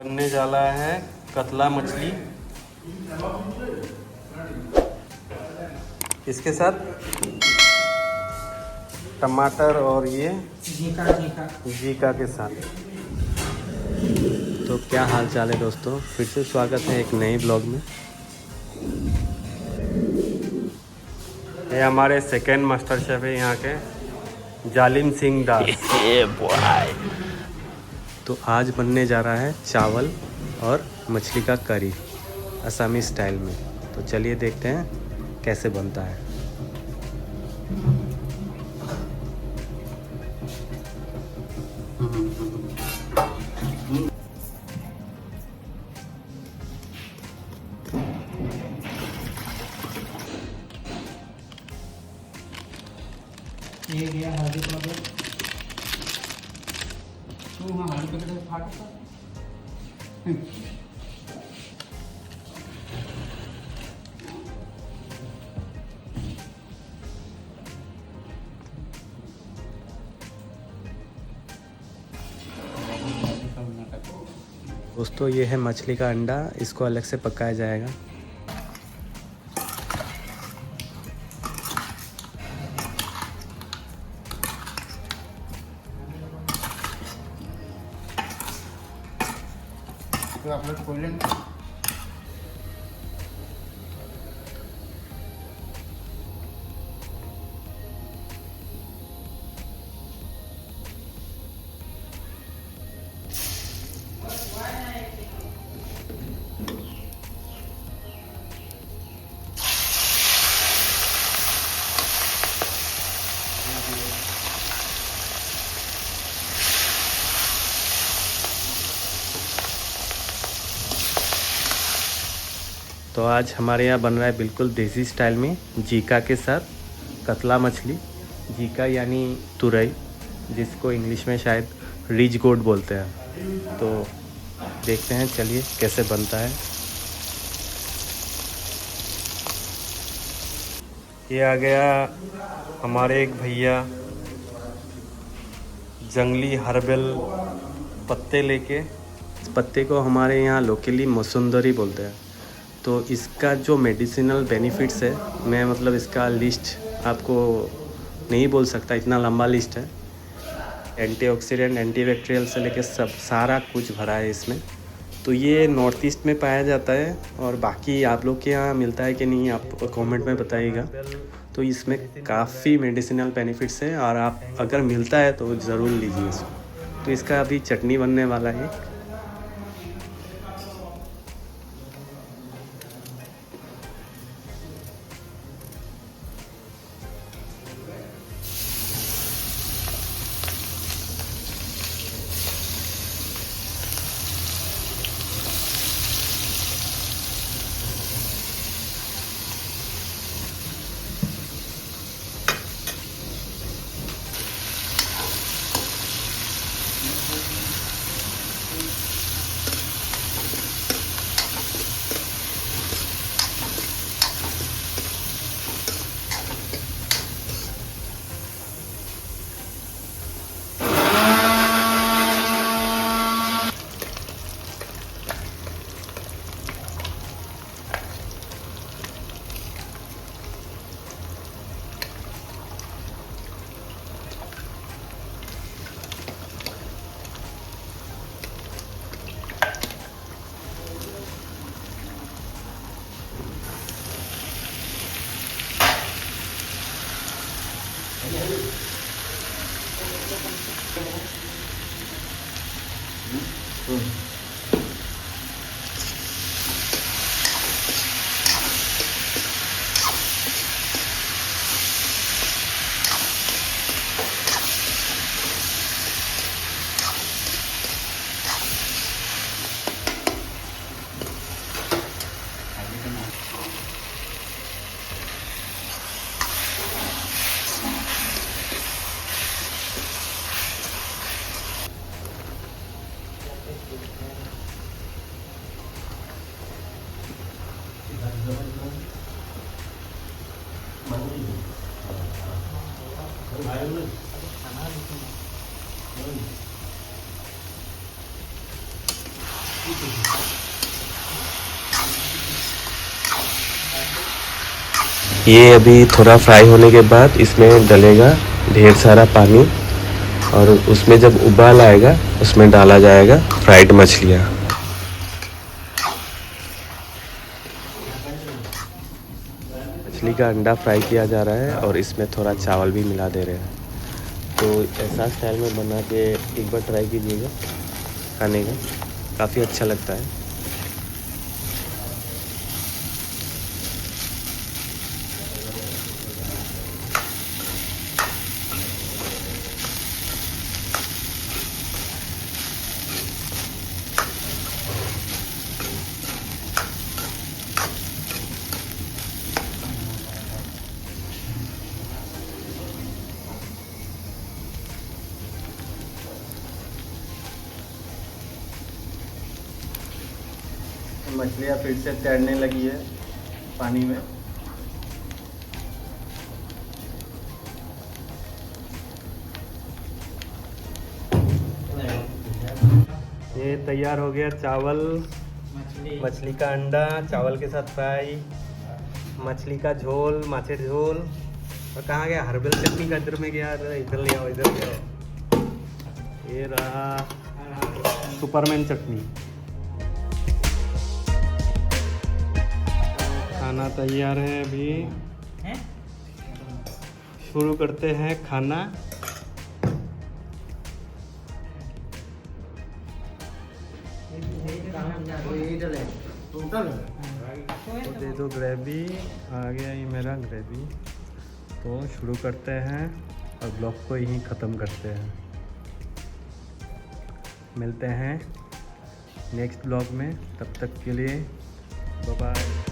बनने जा रहा है कतला मछली। इसके साथ टमाटर और ये जीका के साथ। तो क्या हाल चाल है दोस्तों, फिर से स्वागत है एक नए ब्लॉग में। ये हमारे सेकंड मास्टर शेफ है यहाँ के, जालिम सिंह दास। तो आज बनने जा रहा है चावल और मछली का करी असमी स्टाइल में। तो चलिए देखते हैं कैसे बनता है। ये गया हल्दी पाउडर, तो वहाँ हल्दी पाउडर फाटता। दोस्तों ये है मछली का अंडा, इसको अलग से पकाया जाएगा। तो आप लोग खोल लेंगे। तो आज हमारे यहाँ बन रहा है बिल्कुल देसी स्टाइल में जीका के साथ कतला मछली। जीका यानी तुरई, जिसको इंग्लिश में शायद रिज गोट बोलते हैं। तो देखते हैं, चलिए कैसे बनता है। ये आ गया हमारे एक भैया जंगली हर्बल पत्ते लेके। इस पत्ते को हमारे यहाँ लोकली मसुंदरी बोलते हैं। तो इसका जो मेडिसिनल बेनिफिट्स है, मैं मतलब इसका लिस्ट आपको नहीं बोल सकता, इतना लंबा लिस्ट है। एंटीऑक्सीडेंट, एंटीबैक्टीरियल से लेके सब सारा कुछ भरा है इसमें। तो ये नॉर्थ ईस्ट में पाया जाता है, और बाकी आप लोग के यहाँ मिलता है कि नहीं आप कमेंट में बताइएगा। तो इसमें काफ़ी मेडिसिनल बेनिफिट्स है, और आप अगर मिलता है तो ज़रूर लीजिए इसको। तो इसका अभी चटनी बनने वाला है। ये अभी थोड़ा फ्राई होने के बाद इसमें डलेगा ढेर सारा पानी और उसमें जब उबाल आएगा उसमें डाला जाएगा फ्राइड मछलियाँ। मछली का अंडा फ्राई किया जा रहा है और इसमें थोड़ा चावल भी मिला दे रहे हैं। तो ऐसा स्टाइल में बना के एक बार ट्राई कीजिएगा खाने का, काफ़ी अच्छा लगता है। मछलियाँ फिर से तैरने लगी है पानी में। ये तैयार हो गया चावल, मछली का अंडा चावल के साथ फ्राई, मछली का झोल, माछे झोल। और कहाँ गया हर्बल चटनी का, इधर में गया, इधर ले आओ, इधर ले आओ। ये रहा सुपरमैन चटनी। खाना तैयार है, अभी शुरू करते हैं खाना। तो दे दो ग्रेवी, आ गया ये मेरा ग्रेवी। तो शुरू करते हैं और ब्लॉग को यहीं ख़त्म करते हैं। मिलते हैं नेक्स्ट ब्लॉग में, तब तक के लिए बाय बाय।